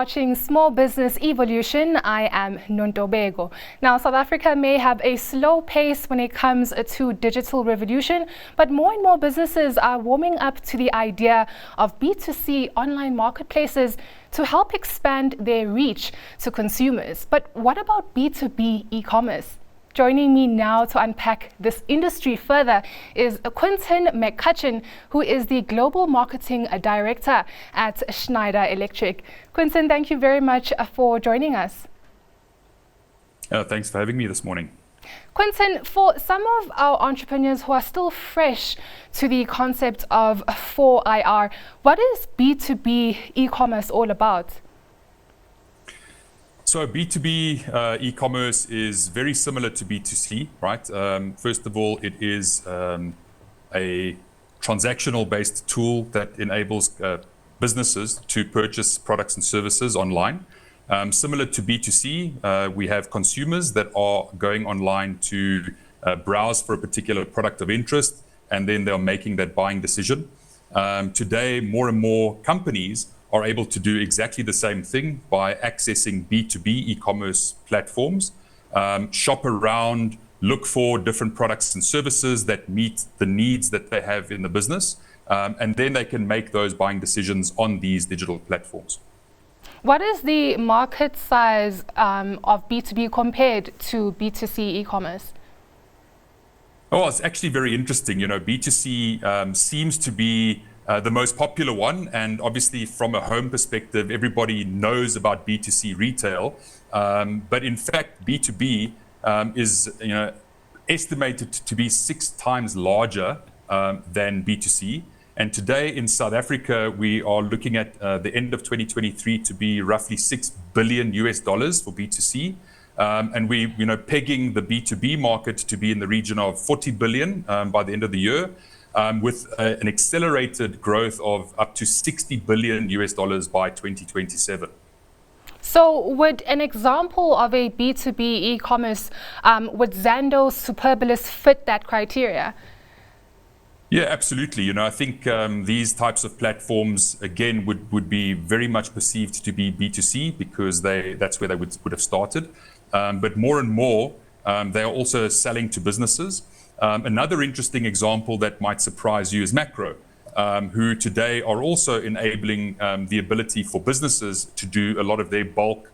watching Small Business Evolution. I am Nontobeko. Now, South Africa may have a slow pace when it comes to digital revolution, but more and more businesses are warming up to the idea of B2C online marketplaces to help expand their reach to consumers. But what about B2B e-commerce? Joining me now to unpack this industry further is Quintin McCutcheon, who is the Global Marketing Director at Schneider Electric. Quintin, thank you very much for joining us. Thanks for having me this morning. Quintin, for some of our entrepreneurs who are still fresh to the concept of 4IR, what is B2B e-commerce all about? So B2B e-commerce is very similar to B2C, right? First of all, it is a transactional-based tool that enables businesses to purchase products and services online. Similar to B2C, we have consumers that are going online to browse for a particular product of interest, and then they're making that buying decision. Today, more and more companies are able to do exactly the same thing by accessing B2B e-commerce platforms, shop around, look for different products and services that meet the needs that they have in the business, and then they can make those buying decisions on these digital platforms. What is the market size of B2B compared to B2C e-commerce? Oh, it's actually very interesting. You know, B2C seems to be the most popular one, and obviously from a home perspective, everybody knows about B2C retail, but in fact B2B is estimated to be 6 times larger than B2C. And today in South Africa, we are looking at the end of 2023 to be roughly $6 billion for B2C, and we pegging the B2B market to be in the region of 40 billion by the end of the year. With an accelerated growth of up to $60 billion by 2027. So would an example of a B2B e-commerce, would Zando's Superbalist fit that criteria? Yeah, absolutely. I think these types of platforms, again, would be very much perceived to be B2C because that's where they would have started. But more and more, they are also selling to businesses. Another interesting example that might surprise you is Macro, who today are also enabling the ability for businesses to do a lot of their bulk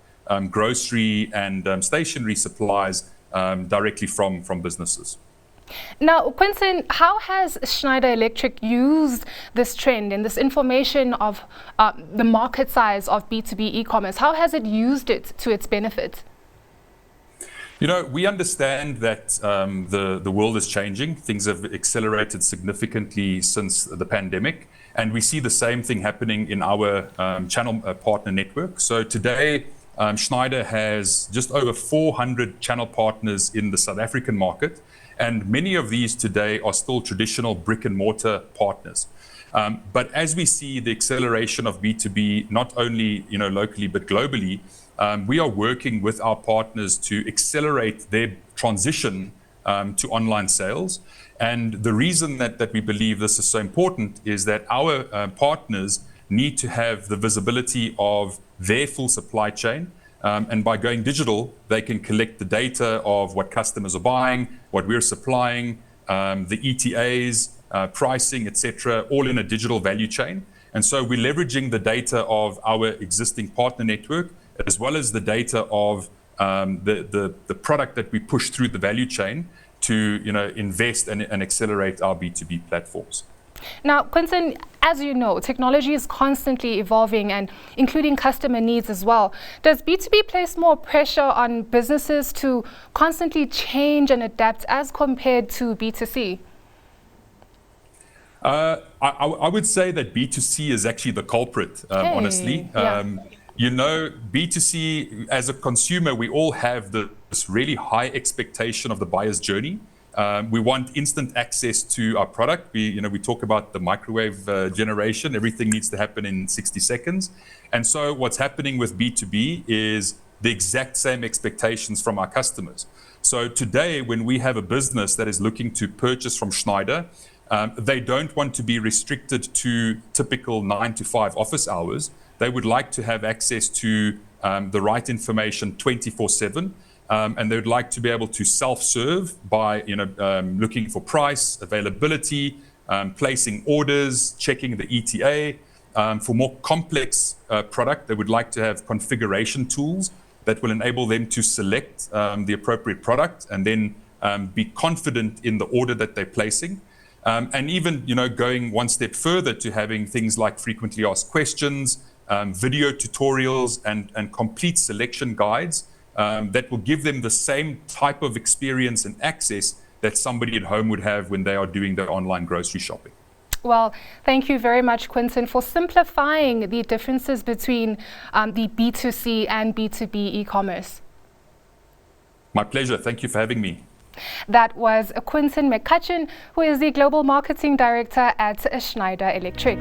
grocery and stationery supplies directly from businesses. Now, Quintin, how has Schneider Electric used this trend and this information of the market size of B2B e-commerce? How has it used it to its benefit? We understand that the world is changing. Things have accelerated significantly since the pandemic, and we see the same thing happening in our channel partner network. So today, Schneider has just over 400 channel partners in the South African market, and many of these today are still traditional brick and mortar partners. But as we see the acceleration of B2B, not only locally but globally, we are working with our partners to accelerate their transition to online sales. And the reason that we believe this is so important is that our partners need to have the visibility of their full supply chain. And by going digital, they can collect the data of what customers are buying, what we're supplying, the ETAs, pricing, etc., all in a digital value chain. And so we're leveraging the data of our existing partner network, as well as the data of the product that we push through the value chain to invest and accelerate our B2B platforms. Now, Quintin, as you know, technology is constantly evolving and including customer needs as well. Does B2B place more pressure on businesses to constantly change and adapt as compared to B2C? I would say that B2C is actually the culprit, honestly. Yeah. B2C, as a consumer, we all have this really high expectation of the buyer's journey. We want instant access to our product. We talk about the microwave generation. Everything needs to happen in 60 seconds. And so what's happening with B2B is the exact same expectations from our customers. So today, when we have a business that is looking to purchase from Schneider, they don't want to be restricted to typical 9 to 5 office hours. they would like to have access to the right information 24/7. And they would like to be able to self-serve by looking for price, availability, placing orders, checking the ETA. For more complex product, they would like to have configuration tools that will enable them to select the appropriate product and then be confident in the order that they're placing. And even going one step further to having things like frequently asked questions, video tutorials, and complete selection guides that will give them the same type of experience and access that somebody at home would have when they are doing their online grocery shopping. Well, thank you very much, Quintin, for simplifying the differences between the B2C and B2B e-commerce. My pleasure. Thank you for having me. That was Quintin McCutcheon, who is the Global Marketing Director at Schneider Electric.